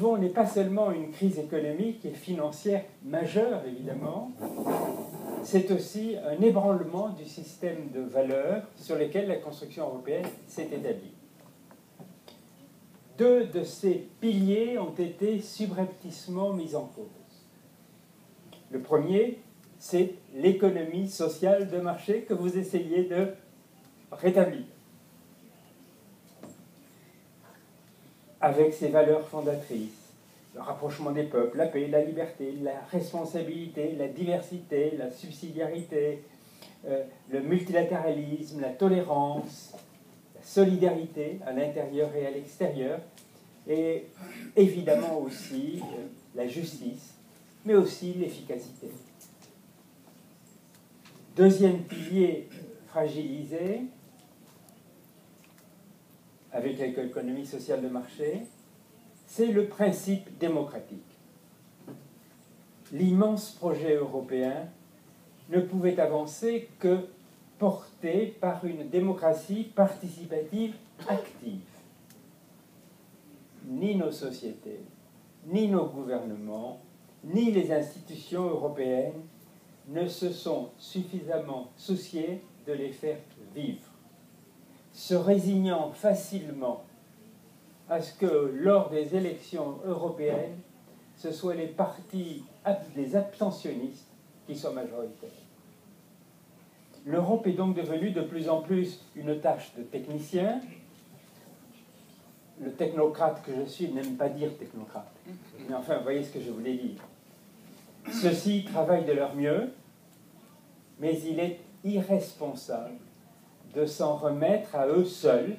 vivons n'est pas seulement une crise économique et financière majeure, évidemment, c'est aussi un ébranlement du système de valeurs sur lesquels la construction européenne s'est établie. Deux de ces piliers ont été subrepticement mis en cause. Le premier, c'est l'économie sociale de marché que vous essayez de rétablir, avec ses valeurs fondatrices, le rapprochement des peuples, la paix, la liberté, la responsabilité, la diversité, la subsidiarité, le multilatéralisme, la tolérance, la solidarité à l'intérieur et à l'extérieur, et évidemment aussi la justice, mais aussi l'efficacité. Deuxième pilier fragilisé, avec l'économie sociale de marché, c'est le principe démocratique. L'immense projet européen ne pouvait avancer que porté par une démocratie participative active. Ni nos sociétés, ni nos gouvernements, ni les institutions européennes ne se sont suffisamment souciés de les faire vivre, se résignant facilement à ce que lors des élections européennes, ce soient les partis des abstentionnistes qui soient majoritaires. L'Europe est donc devenue de plus en plus une tâche de technicien. Le technocrate que je suis n'aime pas dire technocrate, mais enfin, vous voyez ce que je voulais dire. Ceux-ci travaillent de leur mieux, mais il est irresponsable de s'en remettre à eux seuls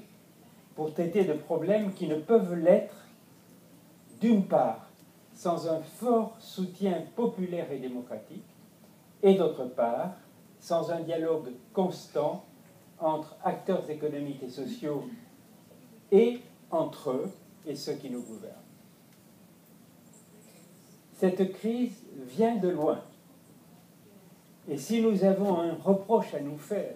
pour traiter de problèmes qui ne peuvent l'être, d'une part, sans un fort soutien populaire et démocratique, et d'autre part, sans un dialogue constant entre acteurs économiques et sociaux et entre eux et ceux qui nous gouvernent. Cette crise vient de loin. Et si nous avons un reproche à nous faire,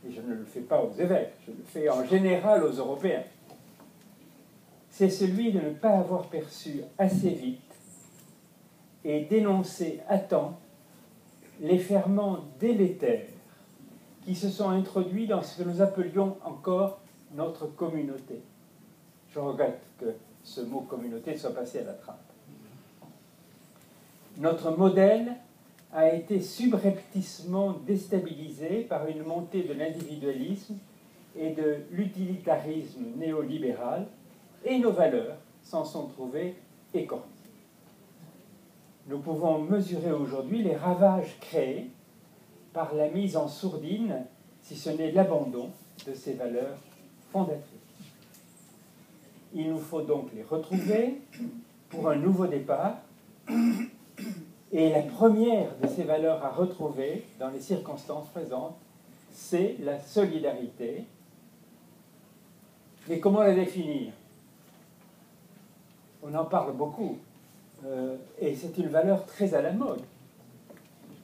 et je ne le fais pas aux évêques, je le fais en général aux Européens, c'est celui de ne pas avoir perçu assez vite et dénoncé à temps les ferments délétères qui se sont introduits dans ce que nous appelions encore notre communauté. Je regrette que ce mot communauté soit passé à la trappe. Notre modèle a été subrepticement déstabilisé par une montée de l'individualisme et de l'utilitarisme néolibéral, et nos valeurs s'en sont trouvées écornées. Nous pouvons mesurer aujourd'hui les ravages créés par la mise en sourdine, si ce n'est l'abandon de ces valeurs fondatrices. Il nous faut donc les retrouver pour un nouveau départ. Et la première de ces valeurs à retrouver dans les circonstances présentes, c'est la solidarité. Mais comment la définir? On en parle beaucoup, et c'est une valeur très à la mode.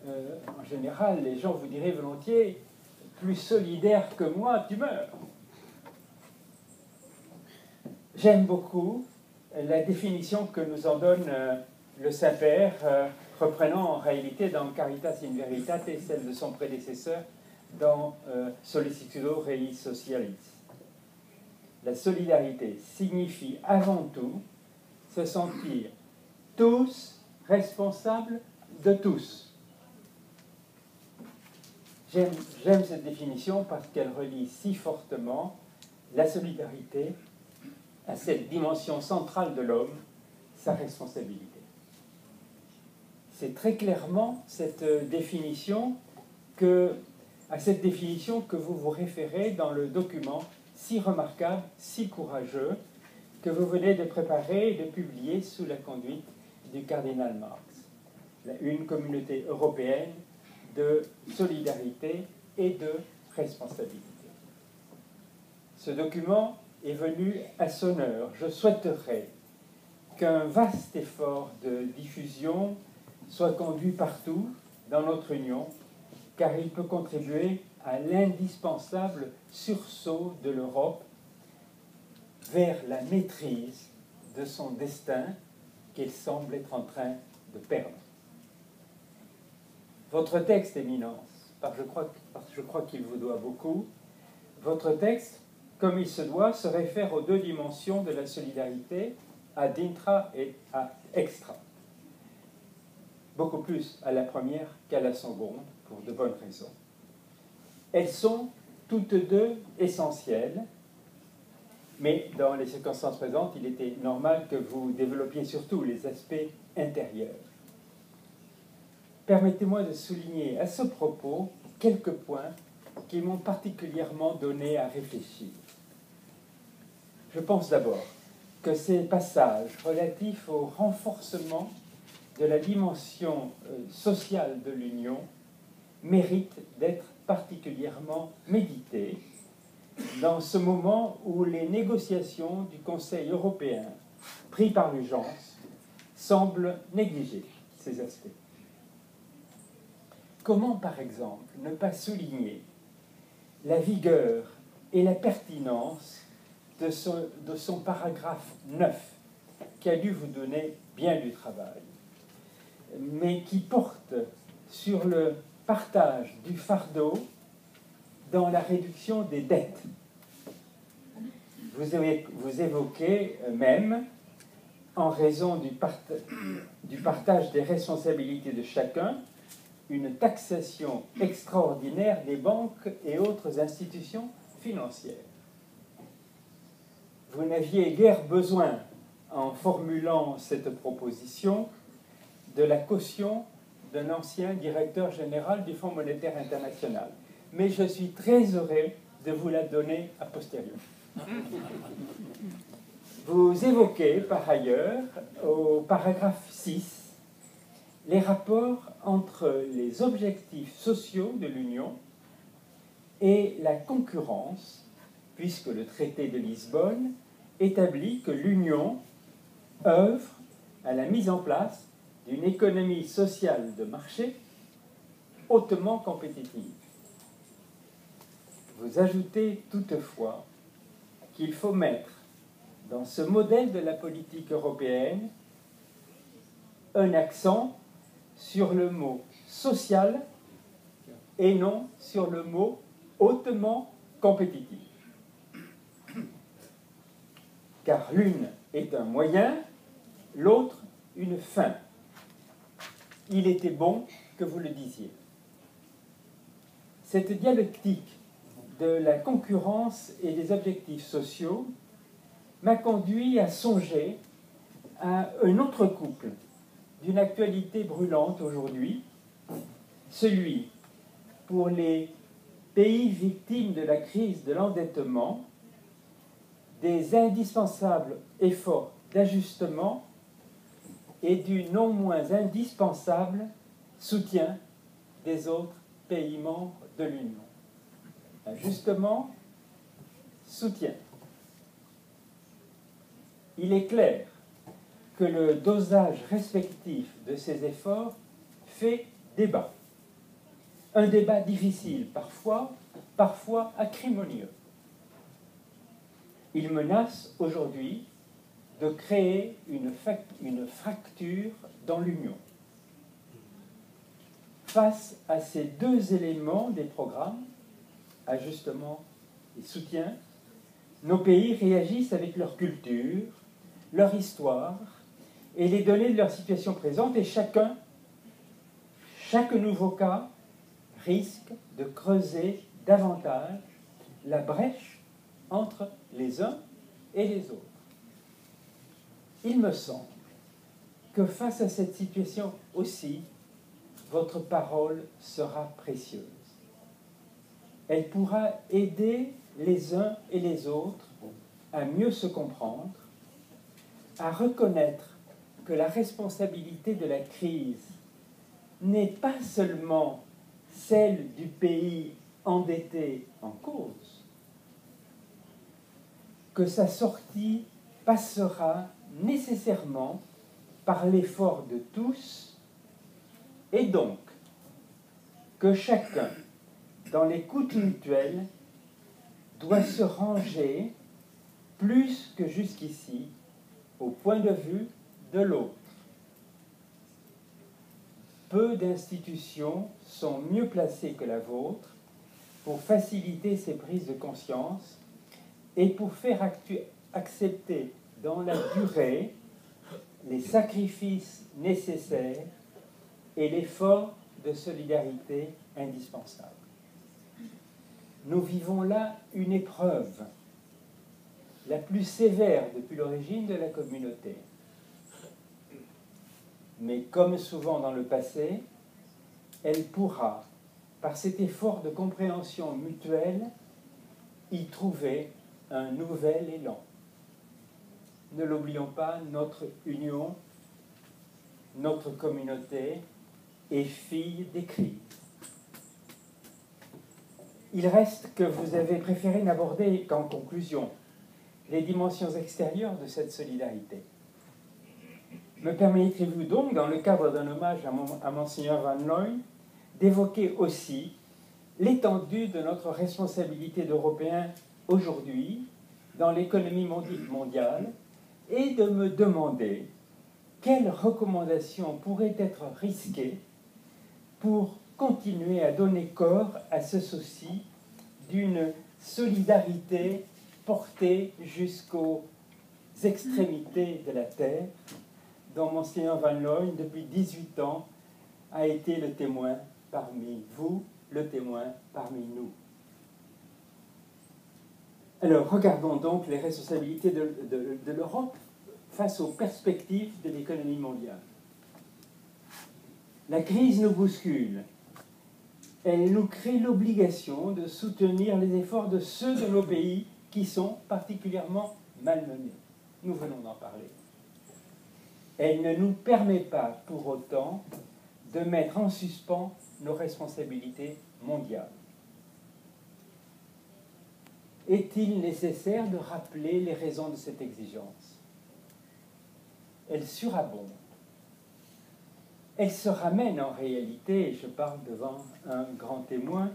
En général, les gens vous diraient volontiers « plus solidaire que moi, tu meurs ». J'aime beaucoup la définition que nous en donne le Saint-Père, reprenant en réalité dans Caritas in Veritate celle de son prédécesseur dans Sollicitudo Rei Socialis. La solidarité signifie avant tout se sentir tous responsables de tous. J'aime cette définition parce qu'elle relie si fortement la solidarité à cette dimension centrale de l'homme, sa responsabilité. C'est très clairement à cette définition que vous vous référez dans le document si remarquable, si courageux, que vous venez de préparer et de publier sous la conduite du cardinal Marx. Une communauté européenne de solidarité et de responsabilité. Ce document est venu à son heure. Je souhaiterais qu'un vaste effort de diffusion soit conduit partout dans notre Union, car il peut contribuer à l'indispensable sursaut de l'Europe vers la maîtrise de son destin qu'elle semble être en train de perdre. Votre texte, Éminence, parce que je crois qu'il vous doit beaucoup, votre texte, comme il se doit, se réfère aux deux dimensions de la solidarité, ad intra et à extra. Beaucoup plus à la première qu'à la seconde, pour de bonnes raisons. Elles sont toutes deux essentielles, mais dans les circonstances présentes, il était normal que vous développiez surtout les aspects intérieurs. Permettez-moi de souligner à ce propos quelques points qui m'ont particulièrement donné à réfléchir. Je pense d'abord que ces passages relatifs au renforcement de la dimension sociale de l'Union méritent d'être particulièrement médités dans ce moment où les négociations du Conseil européen, pris par l'urgence, semblent négliger ces aspects. Comment, par exemple, ne pas souligner la vigueur et la pertinence de son paragraphe 9, qui a dû vous donner bien du travail, mais qui porte sur le partage du fardeau dans la réduction des dettes. Vous évoquez même, en raison du partage des responsabilités de chacun, une taxation extraordinaire des banques et autres institutions financières. Vous n'aviez guère besoin, en formulant cette proposition, de la caution d'un ancien directeur général du Fonds monétaire international. Mais je suis très heureux de vous la donner a posteriori. Vous évoquez par ailleurs, au paragraphe 6, les rapports entre les objectifs sociaux de l'Union et la concurrence, puisque le traité de Lisbonne établit que l'Union œuvre à la mise en place d'une économie sociale de marché hautement compétitive. Vous ajoutez toutefois qu'il faut mettre dans ce modèle de la politique européenne un accent sur le mot social et non sur le mot hautement compétitif. Car l'une est un moyen, l'autre une fin. Il était bon que vous le disiez. Cette dialectique de la concurrence et des objectifs sociaux m'a conduit à songer à un autre couple d'une actualité brûlante aujourd'hui, celui pour les pays victimes de la crise de l'endettement, des indispensables efforts d'ajustement et du non moins indispensable soutien des autres pays membres de l'Union. Ajustement, soutien. Il est clair que le dosage respectif de ces efforts fait débat. Un débat difficile parfois acrimonieux. Il menace aujourd'hui de créer une fracture dans l'Union. Face à ces deux éléments des programmes, ajustement et soutien, nos pays réagissent avec leur culture, leur histoire et les données de leur situation présente, et chaque nouveau cas risque de creuser davantage la brèche entre les uns et les autres. Il me semble que face à cette situation aussi, votre parole sera précieuse. Elle pourra aider les uns et les autres à mieux se comprendre, à reconnaître que la responsabilité de la crise n'est pas seulement celle du pays endetté en cause, que sa sortie passera nécessairement par l'effort de tous, et donc que chacun, dans l'écoute mutuelle, doit se ranger, plus que jusqu'ici, au point de vue de l'autre. Peu d'institutions sont mieux placées que la vôtre pour faciliter ces prises de conscience et pour faire accepter dans la durée les sacrifices nécessaires et l'effort de solidarité indispensable. Nous vivons là une épreuve, la plus sévère depuis l'origine de la communauté. Mais comme souvent dans le passé, elle pourra, par cet effort de compréhension mutuelle, y trouver un nouvel élan. Ne l'oublions pas, notre union, notre communauté est fille des crises. Il reste que vous avez préféré n'aborder qu'en conclusion les dimensions extérieures de cette solidarité. Me permettez-vous donc, dans le cadre d'un hommage à Monseigneur Van Looy, d'évoquer aussi l'étendue de notre responsabilité d'Européens aujourd'hui dans l'économie mondiale et de me demander quelles recommandations pourraient être risquées pour continuer à donner corps à ce souci d'une solidarité portée jusqu'aux extrémités de la terre, dont Monseigneur Van Looy, depuis 18 ans, a été le témoin parmi vous, le témoin parmi nous. Alors, regardons donc les responsabilités de l'Europe face aux perspectives de l'économie mondiale. La crise nous bouscule. Elle nous crée l'obligation de soutenir les efforts de ceux de nos pays qui sont particulièrement malmenés. Nous venons d'en parler. Elle ne nous permet pas pour autant de mettre en suspens nos responsabilités mondiales. Est-il nécessaire de rappeler les raisons de cette exigence? Elle surabonde. Elle se ramène en réalité, et je parle devant un grand témoin,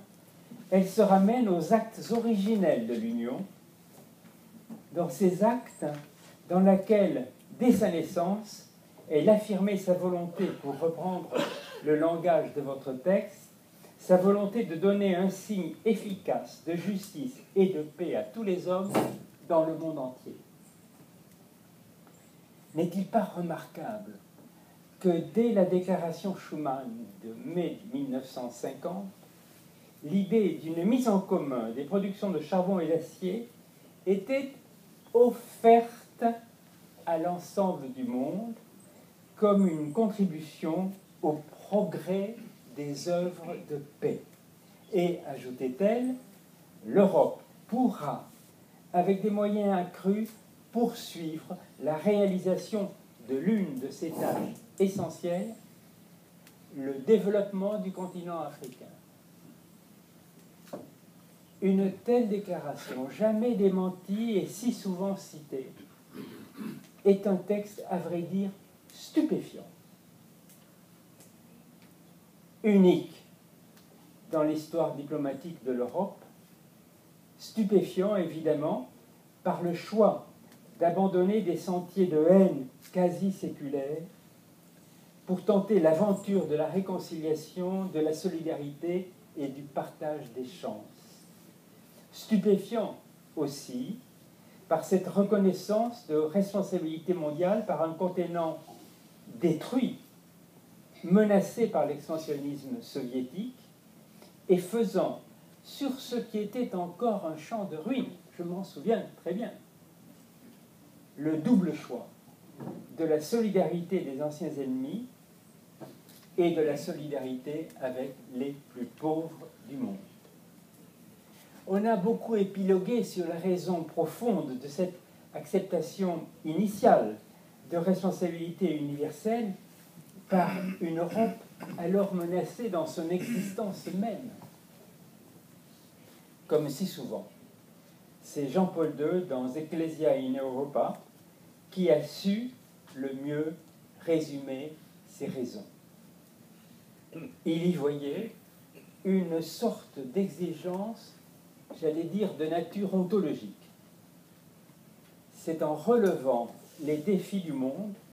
elle se ramène aux actes originels de l'Union, dans ces actes dans lesquels, dès sa naissance, elle affirmait sa volonté, pour reprendre le langage de votre texte, sa volonté de donner un signe efficace de justice et de paix à tous les hommes dans le monde entier. N'est-il pas remarquable que dès la déclaration Schuman de mai 1950, l'idée d'une mise en commun des productions de charbon et d'acier était offerte à l'ensemble du monde comme une contribution au progrès des œuvres de paix. Et, ajoutait-elle, l'Europe pourra, avec des moyens accrus, poursuivre la réalisation de l'une de ses tâches essentielles, le développement du continent africain. Une telle déclaration, jamais démentie et si souvent citée, est un texte, à vrai dire, stupéfiant, unique dans l'histoire diplomatique de l'Europe, stupéfiant évidemment par le choix d'abandonner des sentiers de haine quasi séculaires pour tenter l'aventure de la réconciliation, de la solidarité et du partage des chances. Stupéfiant aussi par cette reconnaissance de responsabilité mondiale par un continent détruit, menacé par l'expansionnisme soviétique et faisant sur ce qui était encore un champ de ruines, je m'en souviens très bien, le double choix de la solidarité des anciens ennemis et de la solidarité avec les plus pauvres du monde. On a beaucoup épilogué sur la raison profonde de cette acceptation initiale de responsabilité universelle par une Europe alors menacée dans son existence même. Comme si souvent, c'est Jean-Paul II dans Ecclesia in Europa qui a su le mieux résumer ces raisons. Il y voyait une sorte d'exigence, j'allais dire, de nature ontologique. C'est en relevant les défis du monde